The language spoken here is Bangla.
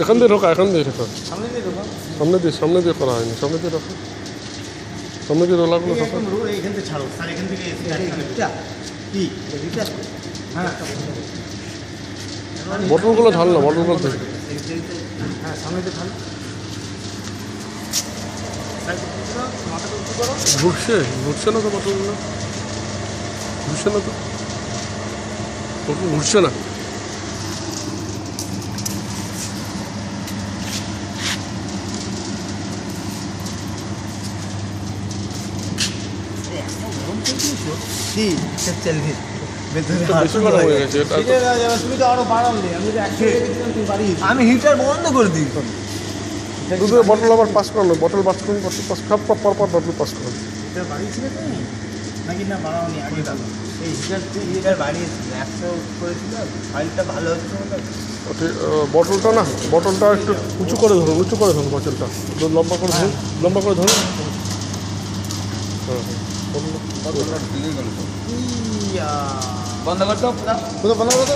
এখান দিয়ে ঢোকা, এখান দিয়ে ঢোকা, সামনে দিয়ে করা হয়নি, সামনে দিয়ে ঢোকা, সামনে দিয়ে রোলাগুলো ঢোকা। এইখান থেকে ছাড়ো স্যার, এখান থেকে হ্যাঁ বটলগুলো ঢাল না, বটলগুলো ধরে হ্যাঁ সামনে দিয়ে ঢাল। ঘুরছে ঘুরছে না তো বটলগুলো, ঘুরছে না তো, বটল ঘুরছে না। তুমি তো আরো বাড়ালে, আমি হিটার বন্ধ করে দিই। দুটো বটল আবার পাস করানো, বটল পাস করুন, বটল পাস সব পর বটল পাস করুন। হিটার বাড়িয়েছিলে তুমি নাকি না বাড়াওনি? আগে এই হিটার বাড়িয়েছিল, 100 করেছিল, ফাইলটা ভালো হচ্ছে না। বটলটা না, বটলটা একটু উঁচু করে ধরুন, উঁচু করে ধরুন বটলটা, লম্বা করে ধরুন, লম্বা করে ধরুন। হ্যাঁ বন্ধ করতো বন্ধ করতো।